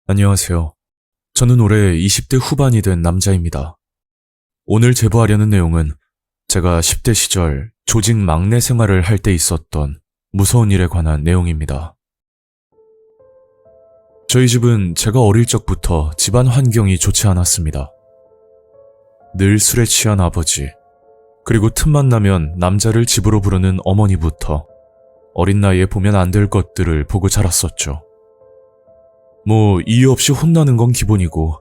안녕하세요. 저는 올해 20대 후반이 된 남자입니다. 오늘 제보하려는 내용은 제가 10대 시절 조직 막내 생활을 할 때 있었던 무서운 일에 관한 내용입니다. 저희 집은 제가 어릴 적부터 집안 환경이 좋지 않았습니다. 늘 술에 취한 아버지, 그리고 틈만 나면 남자를 집으로 부르는 어머니부터 어린 나이에 보면 안 될 것들을 보고 자랐었죠. 이유 없이 혼나는 건 기본이고,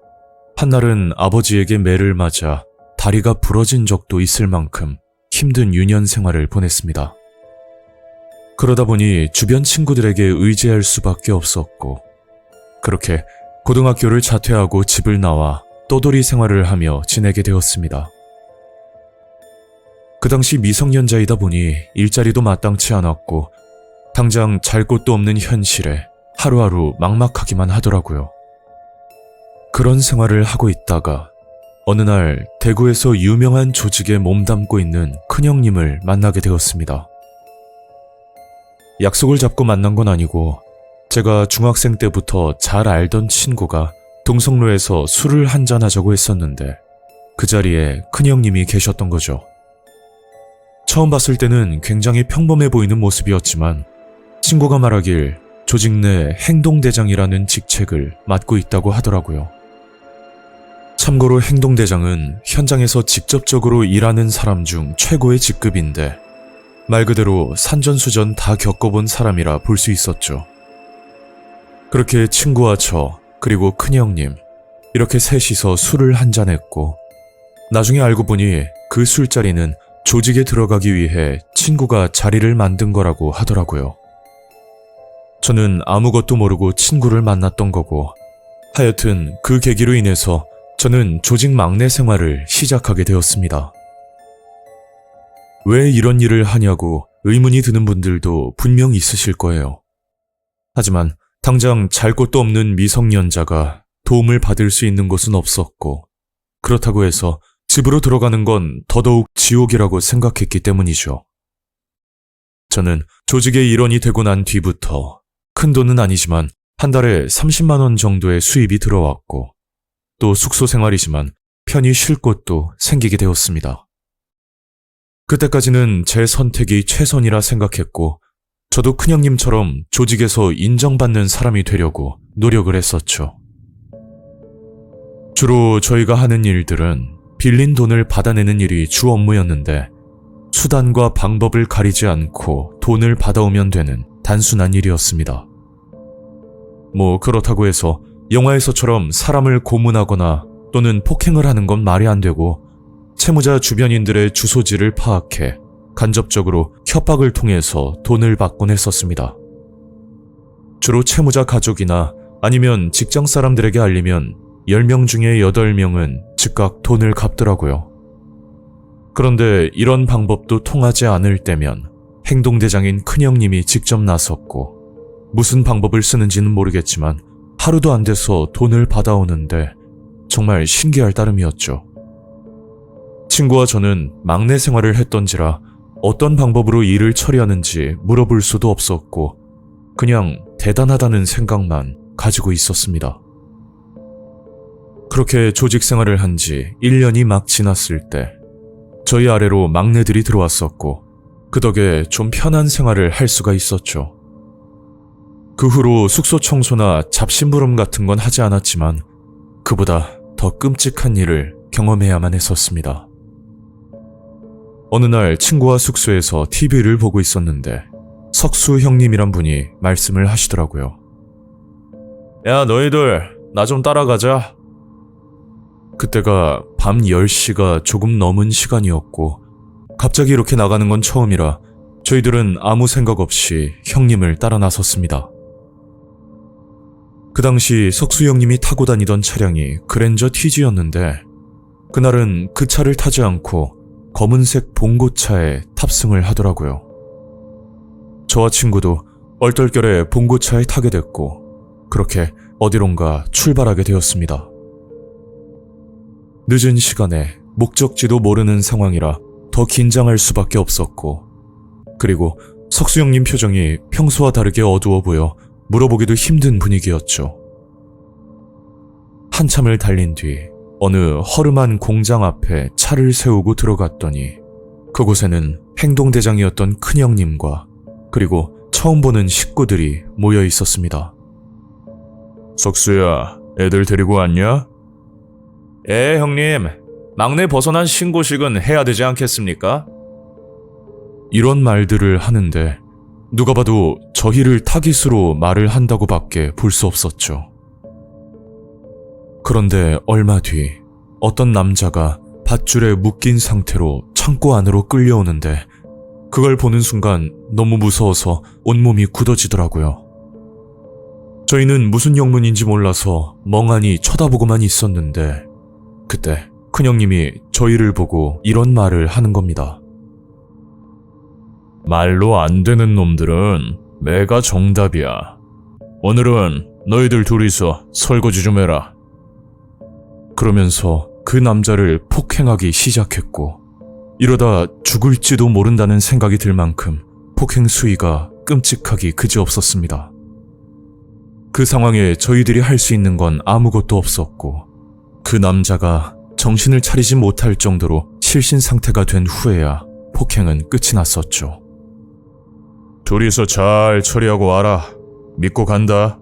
한날은 아버지에게 매를 맞아 다리가 부러진 적도 있을 만큼 힘든 유년 생활을 보냈습니다. 그러다 보니 주변 친구들에게 의지할 수밖에 없었고, 그렇게 고등학교를 자퇴하고 집을 나와 떠돌이 생활을 하며 지내게 되었습니다. 그 당시 미성년자이다 보니 일자리도 마땅치 않았고, 당장 잘 곳도 없는 현실에 하루하루 막막하기만 하더라고요. 그런 생활을 하고 있다가 어느 날 대구에서 유명한 조직에 몸담고 있는 큰형님을 만나게 되었습니다. 약속을 잡고 만난 건 아니고, 제가 중학생 때부터 잘 알던 친구가 동성로에서 술을 한잔하자고 했었는데 그 자리에 큰형님이 계셨던 거죠. 처음 봤을 때는 굉장히 평범해 보이는 모습이었지만 친구가 말하길 조직 내 행동대장이라는 직책을 맡고 있다고 하더라고요. 참고로 행동대장은 현장에서 직접적으로 일하는 사람 중 최고의 직급인데 말 그대로 산전수전 다 겪어본 사람이라 볼 수 있었죠. 그렇게 친구와 저, 그리고 큰형님, 이렇게 셋이서 술을 한잔했고, 나중에 알고 보니 그 술자리는 조직에 들어가기 위해 친구가 자리를 만든 거라고 하더라고요. 저는 아무것도 모르고 친구를 만났던 거고, 하여튼 그 계기로 인해서 저는 조직 막내 생활을 시작하게 되었습니다. 왜 이런 일을 하냐고 의문이 드는 분들도 분명 있으실 거예요. 하지만 당장 잘 곳도 없는 미성년자가 도움을 받을 수 있는 곳은 없었고, 그렇다고 해서 집으로 들어가는 건 더더욱 지옥이라고 생각했기 때문이죠. 저는 조직의 일원이 되고 난 뒤부터 큰 돈은 아니지만 한 달에 30만 원 정도의 수입이 들어왔고, 또 숙소 생활이지만 편히 쉴 곳도 생기게 되었습니다. 그때까지는 제 선택이 최선이라 생각했고, 저도 큰형님처럼 조직에서 인정받는 사람이 되려고 노력을 했었죠. 주로 저희가 하는 일들은 빌린 돈을 받아내는 일이 주 업무였는데, 수단과 방법을 가리지 않고 돈을 받아오면 되는 단순한 일이었습니다. 그렇다고 해서 영화에서처럼 사람을 고문하거나 또는 폭행을 하는 건 말이 안 되고, 채무자 주변인들의 주소지를 파악해 간접적으로 협박을 통해서 돈을 받곤 했었습니다. 주로 채무자 가족이나 아니면 직장 사람들에게 알리면 10명 중에 8명은 즉각 돈을 갚더라고요. 그런데 이런 방법도 통하지 않을 때면 행동대장인 큰형님이 직접 나섰고, 무슨 방법을 쓰는지는 모르겠지만 하루도 안 돼서 돈을 받아오는데 정말 신기할 따름이었죠. 친구와 저는 막내 생활을 했던지라 어떤 방법으로 일을 처리하는지 물어볼 수도 없었고, 그냥 대단하다는 생각만 가지고 있었습니다. 그렇게 조직 생활을 한 지 1년이 막 지났을 때 저희 아래로 막내들이 들어왔었고, 그 덕에 좀 편한 생활을 할 수가 있었죠. 그 후로 숙소 청소나 잡심부름 같은 건 하지 않았지만 그보다 더 끔찍한 일을 경험해야만 했었습니다. 어느 날 친구와 숙소에서 TV를 보고 있었는데 석수 형님이란 분이 말씀을 하시더라고요. 야, 너희들 나 좀 따라가자. 그때가 밤 10시가 조금 넘은 시간이었고, 갑자기 이렇게 나가는 건 처음이라 저희들은 아무 생각 없이 형님을 따라 나섰습니다. 그 당시 석수 형님이 타고 다니던 차량이 그랜저 TG였는데, 그날은 그 차를 타지 않고 검은색 봉고차에 탑승을 하더라고요. 저와 친구도 얼떨결에 봉고차에 타게 됐고 그렇게 어디론가 출발하게 되었습니다. 늦은 시간에 목적지도 모르는 상황이라 더 긴장할 수밖에 없었고 그리고 석수형님 표정이 평소와 다르게 어두워 보여 물어보기도 힘든 분위기였죠. 한참을 달린 뒤 어느 허름한 공장 앞에 차를 세우고 들어갔더니 그곳에는 행동대장이었던 큰형님과 그리고 처음 보는 식구들이 모여 있었습니다. 석수야, 애들 데리고 왔냐? 예, 형님. 막내 벗어난 신고식은 해야 되지 않겠습니까? 이런 말들을 하는데 누가 봐도 저희를 타깃으로 말을 한다고 밖에 볼 수 없었죠. 그런데 얼마 뒤 어떤 남자가 밧줄에 묶인 상태로 창고 안으로 끌려오는데 그걸 보는 순간 너무 무서워서 온몸이 굳어지더라고요. 저희는 무슨 영문인지 몰라서 멍하니 쳐다보고만 있었는데 그때 큰형님이 저희를 보고 이런 말을 하는 겁니다. 말로 안 되는 놈들은 내가 정답이야. 오늘은 너희들 둘이서 설거지 좀 해라. 그러면서 그 남자를 폭행하기 시작했고 이러다 죽을지도 모른다는 생각이 들 만큼 폭행 수위가 끔찍하기 그지없었습니다. 그 상황에 저희들이 할 수 있는 건 아무것도 없었고 그 남자가 정신을 차리지 못할 정도로 실신 상태가 된 후에야 폭행은 끝이 났었죠. 둘이서 잘 처리하고 와라. 믿고 간다.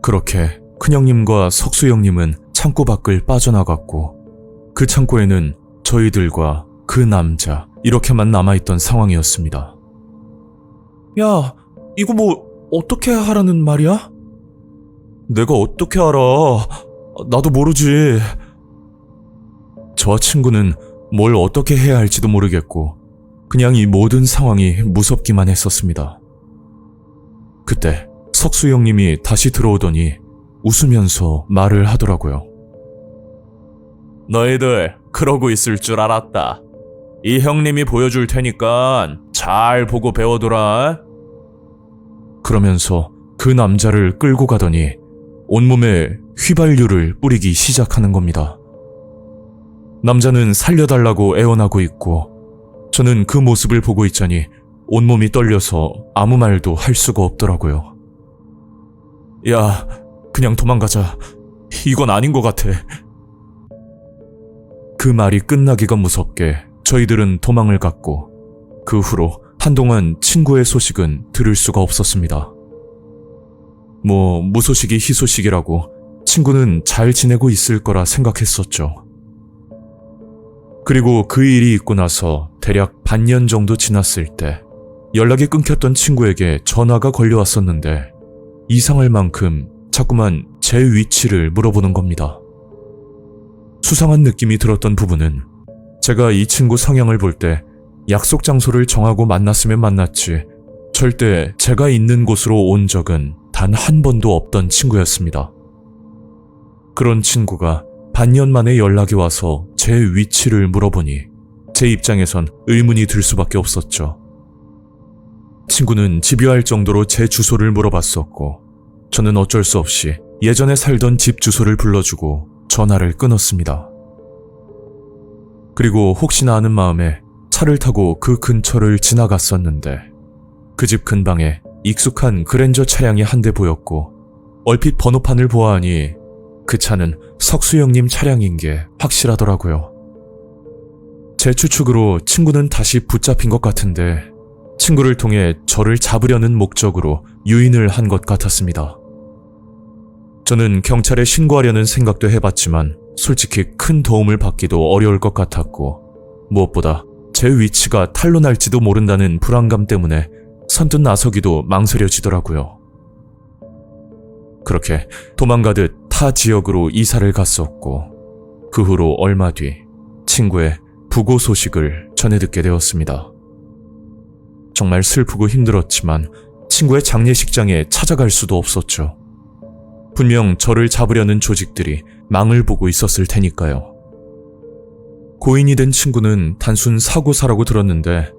그렇게 큰형님과 석수형님은 창고 밖을 빠져나갔고 그 창고에는 저희들과 그 남자 이렇게만 남아있던 상황이었습니다. 야, 이거 뭐 어떻게 하라는 말이야? 내가 어떻게 알아? 나도 모르지. 저와 친구는 뭘 어떻게 해야 할지도 모르겠고 그냥 이 모든 상황이 무섭기만 했었습니다. 그때 석수 형님이 다시 들어오더니 웃으면서 말을 하더라고요. 너희들 그러고 있을 줄 알았다. 이 형님이 보여줄 테니까 잘 보고 배워둬라. 그러면서 그 남자를 끌고 가더니 온몸에 휘발유를 뿌리기 시작하는 겁니다. 남자는 살려달라고 애원하고 있고 저는 그 모습을 보고 있자니 온몸이 떨려서 아무 말도 할 수가 없더라고요. 야, 그냥 도망가자. 이건 아닌 것 같아. 그 말이 끝나기가 무섭게 저희들은 도망을 갔고 그 후로 한동안 친구의 소식은 들을 수가 없었습니다. 뭐 무소식이 희소식이라고 친구는 잘 지내고 있을 거라 생각했었죠. 그리고 그 일이 있고 나서 대략 반년 정도 지났을 때 연락이 끊겼던 친구에게 전화가 걸려왔었는데 이상할 만큼 자꾸만 제 위치를 물어보는 겁니다. 수상한 느낌이 들었던 부분은 제가 이 친구 성향을 볼 때 약속 장소를 정하고 만났으면 만났지 절대 제가 있는 곳으로 온 적은 단 한 번도 없던 친구였습니다. 그런 친구가 반년 만에 연락이 와서 제 위치를 물어보니 제 입장에선 의문이 들 수밖에 없었죠. 친구는 집요할 정도로 제 주소를 물어봤었고 저는 어쩔 수 없이 예전에 살던 집 주소를 불러주고 전화를 끊었습니다. 그리고 혹시나 하는 마음에 차를 타고 그 근처를 지나갔었는데 그 집 근방에 익숙한 그랜저 차량이 한 대 보였고 얼핏 번호판을 보아하니 그 차는 석수형님 차량인 게 확실하더라고요. 제 추측으로 친구는 다시 붙잡힌 것 같은데 친구를 통해 저를 잡으려는 목적으로 유인을 한 것 같았습니다. 저는 경찰에 신고하려는 생각도 해봤지만 솔직히 큰 도움을 받기도 어려울 것 같았고 무엇보다 제 위치가 탄로날지도 모른다는 불안감 때문에 선뜻 나서기도 망설여지더라고요. 그렇게 도망가듯 타 지역으로 이사를 갔었고 그 후로 얼마 뒤 친구의 부고 소식을 전해 듣게 되었습니다. 정말 슬프고 힘들었지만 친구의 장례식장에 찾아갈 수도 없었죠. 분명 저를 잡으려는 조직들이 망을 보고 있었을 테니까요. 고인이 된 친구는 단순 사고사라고 들었는데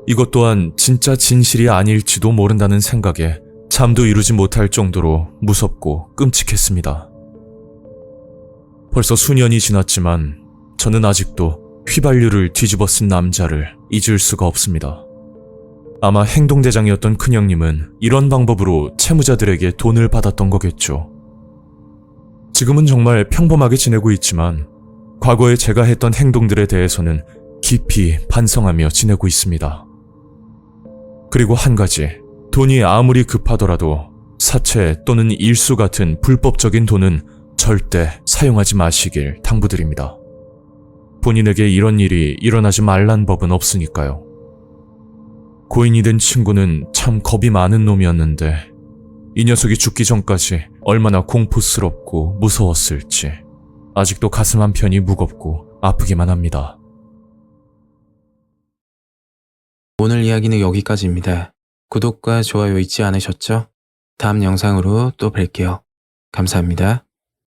이것 또한 진짜 진실이 아닐지도 모른다는 생각에 잠도 이루지 못할 정도로 무섭고 끔찍했습니다. 벌써 수년이 지났지만 저는 아직도 휘발유를 뒤집어 쓴 남자를 잊을 수가 없습니다. 아마 행동대장이었던 큰형님은 이런 방법으로 채무자들에게 돈을 받았던 거겠죠. 지금은 정말 평범하게 지내고 있지만 과거에 제가 했던 행동들에 대해서는 깊이 반성하며 지내고 있습니다. 그리고 한 가지, 돈이 아무리 급하더라도 사채 또는 일수 같은 불법적인 돈은 절대 사용하지 마시길 당부드립니다. 본인에게 이런 일이 일어나지 말란 법은 없으니까요. 고인이 된 친구는 참 겁이 많은 놈이었는데 이 녀석이 죽기 전까지 얼마나 공포스럽고 무서웠을지 아직도 가슴 한편이 무겁고 아프기만 합니다. 오늘 이야기는 여기까지입니다. 구독과 좋아요 잊지 않으셨죠? 다음 영상으로 또 뵐게요. 감사합니다.